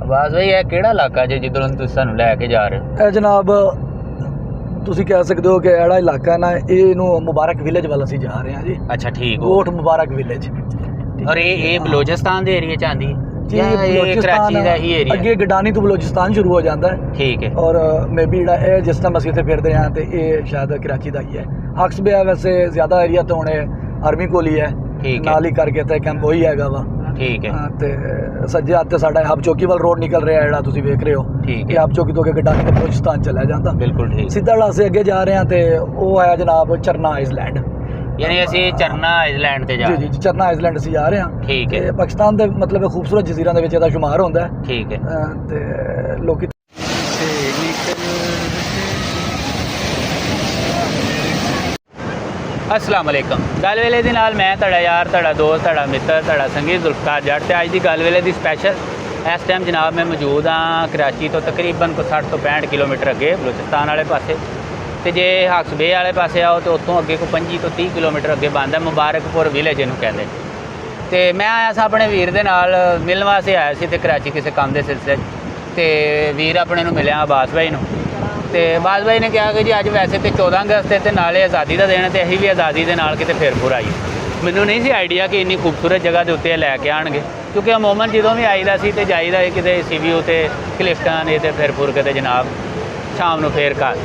ਬਾਸ ਭਾਈ ਇਹ ਕਿਹੜਾ ਇਲਾਕਾ ਜੇ ਜਿੱਧਰੋਂ ਤੁਸੀਂ ਸਾਨੂੰ ਲੈ ਕੇ ਜਾ ਰਹੇ ਹੋ? ਇਹ ਜਨਾਬ ਤੁਸੀਂ ਕਹਿ ਸਕਦੇ ਹੋ ਕਿ ਜਿਹੜਾ ਇਲਾਕਾ ਨਾ ਇਹਨੂੰ ਮੁਬਾਰਕ ਵਿਲੇਜ ਵੱਲ ਅਸੀਂ ਜਾ ਰਹੇ ਹਾਂ ਜੀ। ਅੱਛਾ ਠੀਕ ਹੋ। ਕੋਟ ਮੁਬਾਰਕ ਵਿਲੇਜ। ਔਰ ਇਹ ਬਲੋਚਿਸਤਾਨ ਦੇ ਏਰੀਏ ਚ ਆਂਦੀ ਜੀ ਇਹ ਕਰਾਚੀ ਦਾ ਹੀ ਏਰੀਆ ਅੱਗੇ ਗਡਾਨੀ ਤੋਂ ਬਲੋਚਿਸਤਾਨ ਸ਼ੁਰੂ ਹੋ ਜਾਂਦਾ ਹੈ। ਠੀਕ ਹੈ। ਔਰ ਮੇਬੀ ਜਿਹੜਾ ਇਹ ਜਿਸ ਟਾਈਮ ਅਸੀਂ ਇੱਥੇ ਫਿਰਦੇ ਹਾਂ ਤੇ ਇਹ ਸ਼ਾਇਦ ਕਰਾਚੀ ਦਾ ਹੀ ਹੈ। ਹਕਸ ਵੀ ਹੈ ਵੈਸੇ ਜ਼ਿਆਦਾ ਏਰੀਆ ਤਾਂ ਹੁਣ ਆਰਮੀ ਕੋਲ ਹੀ ਹੈ। ਨਾਲ ਹੀ ਕਰਕੇ ਤੇ ਕੈਂਪ ਉਹੀ ਹੈਗਾ ਵਾ। ਠੀਕ ਹੈ। ਤੇ ਸੱਜੇ ਹੱਥ ਤੇ ਸਾਡਾ ਹਬ ਚੌਕੀ ਵੱਲ ਰੋਡ ਨਿਕਲ ਰਿਹਾ ਜਿਹੜਾ ਤੁਸੀਂ ਵੇਖ ਰਹੇ ਹੋ। ਠੀਕ ਹੈ। ਹਬ ਚੌਕੀ ਤੋਂ ਅੱਗੇ ਗਡਾਨੀ ਤੋਂ ਬਲੋਚਿਸਤਾਨ ਚਲਾ ਜਾਂਦਾ। ਬਿਲਕੁਲ ਠੀਕ। ਸਿੱਧਾ ਜਿਹੜਾ ਅਸੀਂ ਅੱਗੇ ਜਾ ਰਹੇ ਹਾਂ ਤੇ ਉਹ ਹੈ ਜਨਾਬ ਚਰਨਾ ਆਈਸਲੈਂਡ। ਯਾਨੀ ਅਸੀਂ ਚਰਨਾ ਆਈਸਲੈਂਡ ਤੇ ਜਾ ਰਹੇ ਹਾਂ। ਜੀ ਚਰਨਾ ਆਈਸਲੈਂਡ ਅਸੀਂ ਜਾ ਰਹੇ ਹਾਂ। ਠੀਕ ਹੈ। ਪਾਕਿਸਤਾਨ ਦੇ ਮਤਲਬ ਖੂਬਸੂਰਤ ਜਜ਼ੀਰਿਆਂ ਦੇ ਵਿੱਚ ਇਹਦਾ ਸ਼ੁਮਾਰ ਹੁੰਦਾ ਹੈ। ਠੀਕ ਹੈ। ਤੇ ਲੋਕੀ अस्सलाम वालेकुम। गल वेले दे नाल मैं तुहाडा यार, तुहाडा दोस्त, तुहाडा मित्र, तुहाडा संगी जुल्फकार जट। ते अज दी गल वेले दी स्पैशल इस टाइम जनाब मैं मौजूद हाँ कराची तो तकरीबन कोई 60 तो 65 किलोमीटर अगे बलूचिस्तान वाले पासे। तो जे हक्स बे वाले पासे आओ तो उत्तों अगे कोई 25 तो 30 किलोमीटर अगे बनता मुबारकपुर विलेज इनू कहते। तो मैं आया सा अपने वीर दे नाल मिलने वास्ते आया सी ते कराची किसी काम के सिलसिले तो वीर अपने नू मिलिया अब्बास भाई नू। तो बास भाई ने कहा कि जी अज वैसे तो 14 अगस्त है तो नाले आज़ादी का दिन है तो असीं भी आज़ादी के नाल किते फिर आईए। मैनू नहीं सी आइडिया कि इन्नी खूबसूरत जगह के उत्ते लैके आएंगे क्योंकि अमूमन जो भी आईदा सी ते जाईदा किते सीवीओ ते क्लिफ्टन ते फिर के जनाब शाम को फिर घर।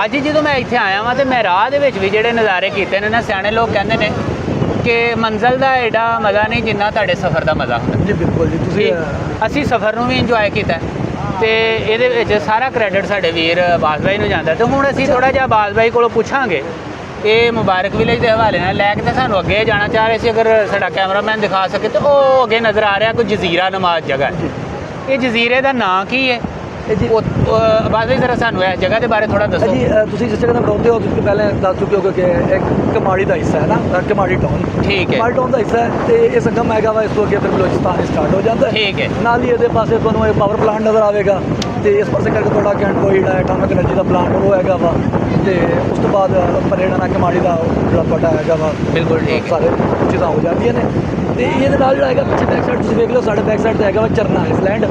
अज जो मैं इत्थे आया वां तो मैं राह दे विच भी जिहड़े नज़ारे कीते ने ना सियाणे लोग कहंदे ने कि मंजिल का एडा मज़ा नहीं जिन्ना तुहाडे सफ़र का मज़ा हुंदा। जी बिल्कुल जी तुसीं असीं सफ़र नूं भी इंजॉय कीता तो ये सारा क्रेडिट साढ़े वीर अब्बास भाई को जाता। तो हुण असीं थोड़ा जिहा अब्बास भाई को पुछांगे ये मुबारक विलेज के हवाले नाल लैके तो सानूं अगे जाना चाह रहे सी। अगर साडा कैमरामैन दिखा सके तो वो अगे नज़र आ रहा कोई जजीरा नमाज जगह है। ये जजीरे का नाम की है अब्बास भाई जरा सानूं इस जगह के बारे थोड़ा दसो जी। तुसीं जिस जगह रहिंदे हो तुसीं पहले दस चुके हो कि एक कमाड़ी का हिस्सा है ना कमाड़ी टाउन। ठीक है। कमाड़ी टाउन का हिस्सा है तो ये संगम हैगा वा इस तो अगे फिर बलोचिस्तान स्टार्ट हो जाता है। ठीक है। नाल ही ये पासे तुहानूं एक पावर प्लांट नज़र आएगा तो इस पासे करके थोड़ा कैंट कोई एटॉमिक एनर्जी का प्लांट वो हैगा वा तो उस तो बाद पर ना कमाड़ी का जो तुहाडा हैगा वा बिल्कुल ठीक सारे चीज़ां हो जांदियां ने। तो ये नाल जिहड़ा हैगा पिछे बैक साइड तुसीं देख लो साडे बैक साइड ते हैगा वा चरना आइसलैंड।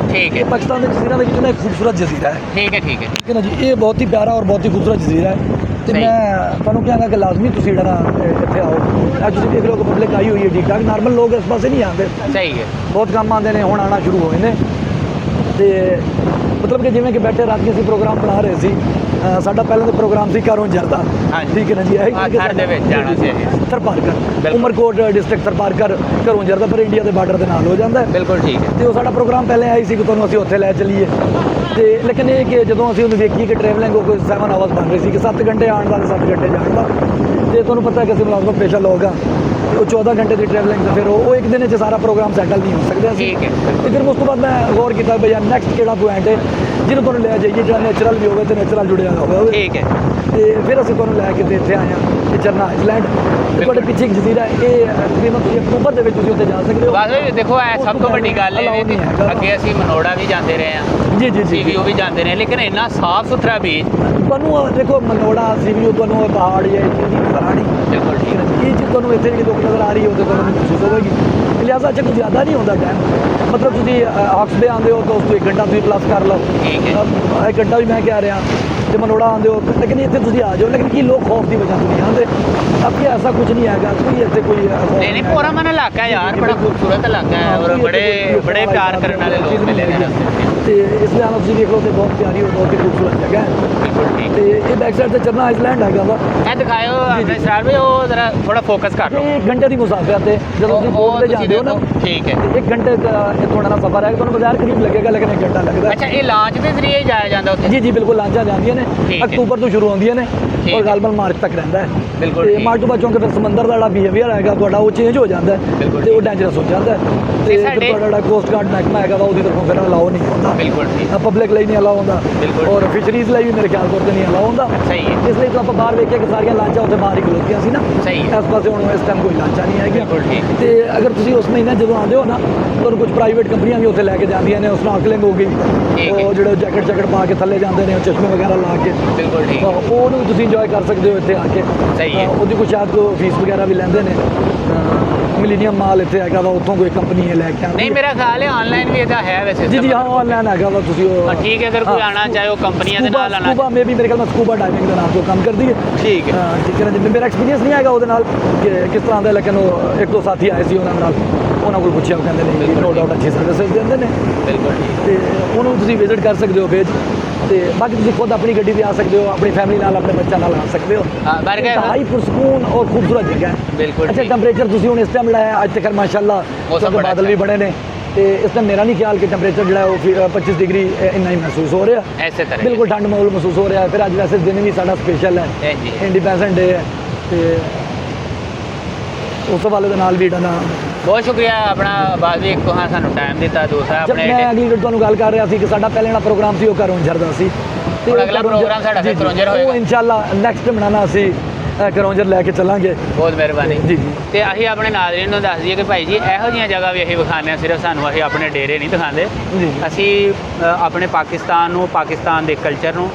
ठीक है। पाकिस्तान के जजीरा के ना एक खूबसूरत जजीरा है। ठीक है। ठीक है। ठीक है ना जी। ये बहुत ही प्यारा और बहुत ही खूबसूरत जजीरा है। तो मैं तुहानूं कहांगा कि लाजमी तुसीं ना इत्थे आओ। अज तुसीं देख लो कि पब्लिक आई हुई है ठीक ठाक नॉर्मल लोग इस पासे नहीं आते। सही है। बहुत कम आते हैं हुण आना शुरू होए ने ते मतलब कि जिवें कि बैठे रात के असीं प्रोग्राम बना रहे सी साडा पहला तो प्रोग्राम सी घरों जरदा। ठीक है ना जी। घर दे विच जाना सी थरपारकर उमरकोट डिस्ट्रिक्ट थरपारकर घरों जरदा पर इंडिया के बार्डर के नाल हो जाता है। बिल्कुल ठीक है। तो साडा प्रोग्राम पहले आई सी कि तुहानूं असीं उत्थे लै चलीए तो लेकिन ये कि जदों असीं उहनूं वेखीए कि ट्रैवलिंग कोई 7 आवर्स बन रही थी कि 7 घंटे आने का 7 घंटे जाने का तो तुहानूं पता है कि असीं मुलाजमत पेशा लोग हाँ तो 14 घंटे की ट्रैवलिंग तो फिर वो एक दिन सारा प्रोग्राम सैटल नहीं हो सकते। ठीक है। तो फिर उस तो बाद मैं गौर किया भाई यार नैक्सट केड़ा पॉइंट है जिन्होंने तुहानूं लै जाइए जो नेचुरल भी होवे तो नेचुरल जुड़िया होवे। ठीक है। तो फिर असीं तुहानूं लैके ते इत्थे आए हां ये चरना आइसलैंड तुहाडे पिछे एक जजीरा है ये तकरीबन तुसीं अक्तूबर दे विच तुसीं उत्थे जा सकदे हो। बस देखो सब तो वड्डी गल है अगे असीं मनोड़ा भी जाते रहे हैं। जी जी जी। सीवीओ भी जाते रहे लेकिन इन्ना साफ सुथरा बीच तुहानूं देखो मनोड़ा सीवीओ तुहानूं पहाड़ या चीज़ नज़र आनी। बिल्कुल ठीक है। ये चीज़ तुहानूं इत्थे जेह्ड़ी लोक नज़र आ रही हो तो तुहानूं महसूस होगी। लिहाजा अच्छा कुछ ज़्यादा नहीं होता टाइम मतलब तुसीं हक्स बे आंदे हो तो उस 1 घंटा तुसीं प्लस कर लो। ठीक है। 1 घंटा भी मैं कह रहा तो मनोड़ा आंदे हो लेकिन इत्थे तुसीं आ जाओ लेकिन की लोग खौफ की वजह तो नहीं आते। अब कि ऐसा कुछ नहीं है कोई इत्थे कोई नहीं पूरा मन इलाका है यार बड़ा खूबसूरत इलाका है और बड़े प्यार करने वाले लोग मिले हैं। तो इसलिए आना तुसीं देख लो तो बहुत प्यारी और बहुत ही खूबसूरत जगह है। बिल्कुल ठीक। तो ये बैक साइड से चरना आइसलैंड हैगा वा दिखाओ अपने सर भी वो जरा थोड़ा फोकस कर लो। 1 घंटे की मुसाफिर है जब तुसीं बोट ते जाते हो ना। ठीक है। 1 घंटे का थोड़ा ना सफर है तुहानूं बाजार करीब लगेगा लेकिन 1 घंटा लगता है। अच्छा ये लॉन्च के जरिए जाया जाता है? जी जी बिल्कुल लांचा जांदियां ने अक्तूबर तो शुरू होंदियां ने और गालबन मार्च तक रहता है। बिल्कुल। मार्च तो बाद चूंकि फिर समंदर का बिहेवियर है तुहाडा वो चेंज हो जाता है तो वो डेंजरस हो जाता है तो तुहाडा कोस्ट गार्ड महकमा है वो तरफों फिर अलाउ नहीं होता। बिल्कुल ठीक। पब्लिक लिए नहीं अलाउ होता और फिशरीज लिए भी मेरे ख्याल तौर पर नहीं अलाउ होता। सही है। इसलिए तो आप बाहर वेखिए कि सारियां लांचा उत्थे बाहर ही खलोतियां सी ना। सही है। इस पासे हुण इस टाइम कोई लांचा नहीं है। बिल्कुल ठीक। तो अगर तुसीं उस महीने जो आते हो ना तो कुछ प्राइवेट कंपनियां भी उत्थे लैके जांदियां ने स्नॉर्कलिंग हो गई और जो जैकेट पा के थल्ले जाते हैं चश्मे वगैरह ला के। बिल्कुल ठीक। वो तुसीं इंजॉय कर सकते हो इत्थे आके। सही है। ਉਹਦੀ ਕੋਈ ਸ਼ਾਇਦ ਕੋਈ ਫੀਸ ਵਗੈਰਾ ਵੀ ਲੈਂਦੇ ਨੇ ਮਿਲੀਨੀਅਮ ਮਾਲ ਇੱਥੇ ਹੈਗਾ ਵਾ, ਉੱਥੋਂ ਕੋਈ ਕੰਪਨੀ ਹੈ ਲੈ ਕੇ ਆਉਂਦੀ ਨਹੀਂ ਮੇਰਾ ਖਿਆਲ ਹੈ ਆਨਲਾਈਨ ਵੀ ਇਹਦਾ ਹੈ ਵੈਸੇ ਜੀ ਹਾਂ ਆਨਲਾਈਨ ਹੈਗਾ ਵਾ, ਤੁਸੀਂ ਉਹ ਠੀਕ ਹੈ, ਅਗਰ ਕੋਈ ਆਣਾ ਚਾਹੇ ਉਹ ਕੰਪਨੀਆਂ ਦੇ ਨਾਲ ਆਣਾ ਸਕੂਬਾ ਮੇ ਵੀ ਮੇਰੇ ਖਿਆਲ ਨਾਲ ਸਕੂਬਾ ਡਾਈਵਿੰਗ ਦਾ ਨਾਮ ਤੋਂ ਕੰਮ ਕਰਦੀ ਹੈ। ਠੀਕ ਹੈ। ਠੀਕ ਹੈ ਨਾ ਜੀ, ਮੇਰਾ ਐਕਸਪੀਰੀਅੰਸ ਨਹੀਂ ਹੈਗਾ ਉਹਦੇ ਨਾਲ ਕਿ ਕਿਸ ਤਰ੍ਹਾਂ ਦਾ, ਲੇਕਿਨ ਉਹ ਇੱਕ ਦੋ ਸਾਥੀ ਆਏ ਸੀ ਉਹਨਾਂ ਨਾਲ, ਉਹਨਾਂ ਕੋਲ ਪੁੱਛਿਆ, ਉਹ ਕਹਿੰਦੇ ਨੇ ਨੋ ਡਾਊਟ ਅੱਛੀ ਸਰਵਿਸਿਜ਼ ਦਿੰਦੇ ਨੇ ਬਿਲਕੁਲ ਠੀਕ। ਤੇ ਉਹਨੂੰ ਤੁਸੀਂ ਵਿਜ਼ਿਟ ਕਰ ਸਕਦੇ ਹੋ ਪੇਜ ਤੇ ਬਾਕੀ ਤੁਸੀਂ ਖੁਦ ਆਪਣੀ ਗੱਡੀ ਤੇ ਆ ਸਕਦੇ ਹੋ, ਆਪਣੀ ਫੈਮਿਲੀ ਨਾਲ ਆਪਣੇ ਬੱਚਿਆਂ ਨਾਲ ਆ ਸਕਦੇ ਹੋ। ਹਾਈ पुरसकून और खूबसूरत जगह है। बिल्कुल अच्छा टेम्परेचर ਤੁਸੀਂ ਹੁਣ ਇਸ ਟਾਈਮ ਜਿਹੜਾ ਹੈ ਅੱਜ ਤੱਕ ਮਾਸ਼ਾਅੱਲਾ मौसम बड़ा ਬਾਦਲ ਵੀ ਬਣੇ ਨੇ ਤੇ ਇਸ ਟਾਈਮ ਮੇਰਾ ਨਹੀਂ ਖਿਆਲ ਕਿ ਟੈਂਪਰੇਚਰ ਜਿਹੜਾ ਹੈ ਉਹ 25 ਡਿਗਰੀ ਇੰਨਾ ਹੀ ਮਹਿਸੂਸ ਹੋ ਰਿਹਾ, ऐसे तरह ਬਿਲਕੁਲ ਠੰਡ ਮਾਹੌਲ ਮਹਿਸੂਸ ਹੋ ਰਿਹਾ ਹੈ। ਫਿਰ ਅੱਜ ਵੈਸੇ ਦਿਨ ਵੀ ਸਾਡਾ ਸਪੈਸ਼ਲ ਹੈ, जी ਇੰਡੀਪੈਂਡੈਂਸ ਡੇ ਹੈ ਤੇ ਉਸ ਵਾਲੇ ਦੇ ਨਾਲ ਵੀ ਜਿਹੜਾ ਨਾ ਬਹੁਤ ਸ਼ੁਕਰੀਆ ਆਪਣਾ ਬਾਦ ਵੀ ਇੱਕ ਹਾਂ ਸਾਨੂੰ ਟਾਈਮ ਦਿੱਤਾ, ਦੂਸਰਾ ਜਦ ਆਪਣੇ ਮੈਂ ਅਗਲੀ ਤੁਹਾਨੂੰ ਗੱਲ ਕਰ ਰਿਹਾ ਸੀ ਕਿ ਸਾਡਾ ਪਹਿਲੇ ਵਾਲਾ ਪ੍ਰੋਗਰਾਮ ਸੀ ਉਹ ਕਰੋਂਝਰ ਦਾ ਸੀ ਤੇ ਹੁਣ ਅਗਲਾ ਪ੍ਰੋਗਰਾਮ ਸਾਡਾ ਫਿਰ ਕਰੋਂਝਰ ਹੋਏਗਾ। ਉਹ ਇਨਸ਼ਾਅੱਲਾ ਨੈਕਸਟ ਬਣਾਉਣਾ ਅਸੀਂ ਕਰੋਂਝਰ ਲੈ ਕੇ ਚੱਲਾਂਗੇ। ਬਹੁਤ ਮਿਹਰਬਾਨੀ ਜੀ ਜੀ ਤੇ ਅਸੀਂ ਆਪਣੇ ਨਾਜ਼ਰੀਨ ਨੂੰ ਦੱਸ ਦਈਏ ਕਿ ਭਾਈ ਜੀ ਇਹੋ ਜਿਹੀਆਂ ਜਗ੍ਹਾ ਵੀ ਅਸੀਂ ਵਿਖਾਉਂਦੇ ਹਾਂ, ਸਿਰਫ ਸਾਨੂੰ ਅਸੀਂ ਆਪਣੇ ਡੇਰੇ ਨਹੀਂ ਦਿਖਾਉਂਦੇ, ਜੀ ਅਸੀਂ ਆਪਣੇ ਪਾਕਿਸਤਾਨ ਨੂੰ, ਪਾਕਿਸਤਾਨ ਦੇ ਕਲਚਰ ਨੂੰ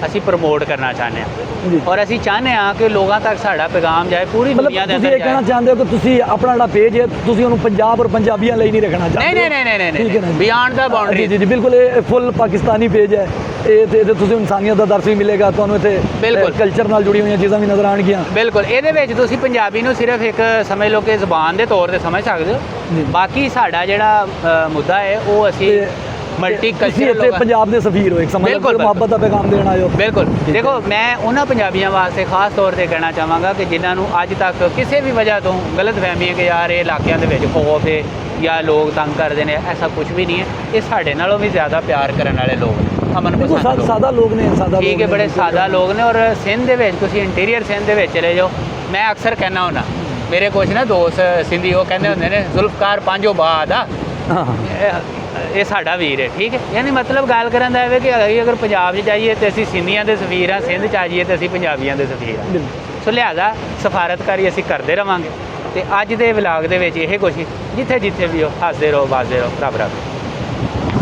ਅਸੀਂ ਪ੍ਰਮੋਟ ਕਰਨਾ ਚਾਹੁੰਦੇ ਹਾਂ ਜੀ ਔਰ ਅਸੀਂ ਚਾਹੁੰਦੇ ਹਾਂ ਕਿ ਲੋਕਾਂ ਤੱਕ ਸਾਡਾ ਪੈਗਾਮ ਜਾਏ, ਪੂਰੀ ਮਤਲਬ ਦੁਨੀਆ ਦੇ ਤੁਸੀਂ ਅੰਦਰ ਇਹ ਕਹਿਣਾ ਜਾਏ। ਚਾਹੁੰਦੇ ਹੋ ਕਿ ਤੁਸੀਂ ਆਪਣਾ ਜਿਹੜਾ ਪੇਜ ਹੈ ਤੁਸੀਂ ਉਹਨੂੰ ਪੰਜਾਬ ਔਰ ਪੰਜਾਬੀਆਂ ਲਈ ਨਹੀਂ ਰੱਖਣਾ ਨਹੀਂ ਚਾਹੁੰਦੇ ਨਹੀਂ ਨਹੀਂ ਨਹੀਂ ਠੀਕ ਹੈ ਨਾ ਨਹੀਂ ਜੀ। ਬਿਯੋਂਡ ਦਾ ਜੀ ਬਾਉਂਡਰੀ ਜੀ ਬਿਲਕੁਲ ਇਹ ਫੁੱਲ ਪਾਕਿਸਤਾਨੀ ਪੇਜ ਹੈ। ਇਹ ਤੇ ਤੁਸੀਂ ਇਨਸਾਨੀਅਤ ਦਾ ਦਰਸ ਵੀ ਮਿਲੇਗਾ ਤੁਹਾਨੂੰ, ਬਿਲਕੁਲ। ਇੱਥੇ ਕਲਚਰ ਨਾਲ ਜੁੜੀ ਹੋਈਆਂ ਚੀਜ਼ਾਂ ਵੀ ਨਜ਼ਰ ਆਉਣਗੀਆਂ। ਬਿਲਕੁਲ ਇਹਦੇ ਵਿੱਚ ਤੁਸੀਂ ਪੰਜਾਬੀ ਨੂੰ ਸਿਰਫ ਇੱਕ ਸਮਝ ਲਓ ਕਿ ਜ਼ੁਬਾਨ ਦੇ ਤੌਰ ਤੇ ਸਮਝ ਸਕਦੇ ਜੀ। ਹੋ, ਬਾਕੀ ਸਾਡਾ ਜਿਹੜਾ ਮੁੱਦਾ ਹੈ ਉਹ ਅਸੀਂ ਤੇ ਮਲਟੀ ਤੁਸੀਂ ਕਲਚਰਲ ਇੱਥੇ ਪੰਜਾਬ ਦੇ ਸਫੀਰ ਹੋ, ਇੱਕ ਸਮਝ ਬਿਲਕੁਲ, ਲਓ ਮੁਹੱਬਤ ਦਾ ਪੈਗਾਮ ਦੇਣ ਆਏ ਹੋ। ਬਿਲਕੁਲ ਠੀਕ ਦੇਖੋ ਮੈਂ ਉਹਨਾਂ ਪੰਜਾਬੀਆਂ ਵਾਸਤੇ ਖਾਸ ਤੌਰ ਤੇ ਕਹਿਣਾ ਚਾਹਾਂਗਾ ਕਿ ਜਿਨ੍ਹਾਂ ਨੂੰ ਅੱਜ ਤੱਕ ਕਿਸੇ ਵੀ ਵਜ੍ਹਾ ਤੋਂ ਗਲਤਫਹਿਮੀ ਹੈ ਕਿ ਯਾਰ ਇਹ ਇਲਾਕਿਆਂ ਦੇ ਵਿੱਚ ਖੌਫ ਹੈ ਜਾਂ ਲੋਕ ਤੰਗ ਕਰਦੇ ਨੇ, ਐਸਾ ਕੁਝ ਵੀ ਨਹੀਂ ਹੈ। ਇਹ ਸਾਡੇ ਨਾਲੋਂ ਵੀ ਜ਼ਿਆਦਾ ਪਿਆਰ ਕਰਨ ਵਾਲੇ ਲੋਕ ਨੇ, ਅਮਨ ਦੇਖੋ ਪਸੰਦ ਲੋਕ। ਸਾਦਾ ਲੋਕ ਨੇ, ਸਾਦਾ ਠੀਕ ਹੈ, ਲੋਕ ਬੜੇ ਨੇ। ਸਾਦਾ ਲੋਕ ਨੇ। ਔਰ ਸਿੰਧ ਦੇ ਵਿੱਚ ਤੁਸੀਂ ਇੰਟੀਰੀਅਰ ਸਿੰਧ ਦੇ ਵਿੱਚ ਚਲੇ ਜਾਓ, ਮੈਂ ਅਕਸਰ ਕਹਿਣਾ ਹੁੰਦਾ, ਮੇਰੇ ਕੁਛ ਨਾ ਦੋਸਤ ਸਿੰਧੀ ਉਹ ਕਹਿੰਦੇ ਹੁੰਦੇ ਨੇ ਜ਼ੁਲਫਕਾਰ ਪਾਂਜੋ ਬਾਦ ਆ, ਹਾਂ ਹਾਂ ਇਹ ਸਾਡਾ ਵੀਰ ਹੈ। ਠੀਕ ਹੈ, ਯਾਨੀ ਮਤਲਬ ਗੱਲ ਕਰਨ ਦਾ ਇਹ ਕਿ ਅਸੀਂ ਅਗਰ ਪੰਜਾਬ 'ਚ ਜਾਈਏ ਤੇ ਅਸੀਂ ਸਿੰਧੀਆਂ ਦੇ ਸਫੀਰ ਹਾਂ, ਸਿੰਧ 'ਚ ਆ ਜਾਈਏ ਤੇ ਅਸੀਂ ਪੰਜਾਬੀਆਂ ਦੇ ਸਫੀਰ ਹਾਂ। ਬਿਲਕੁਲ। ਸੋ ਲਿਹਾਜ਼ਾ ਸਫਾਰਤਕਾਰੀ ਅਸੀਂ ਕਰਦੇ ਰਵਾਂਗੇ ਤੇ ਅੱਜ ਦੇ ਵਲਾਗ ਦੇ ਵਿੱਚ ਇਹ ਕੁਛ ਜਿੱਥੇ ਜਿੱਥੇ ਵੀ ਹੋ ਹੱਸਦੇ ਰਹੋ, ਵੱਸਦੇ ਰਹੋ, ਰੱਬ ਰੱਬ।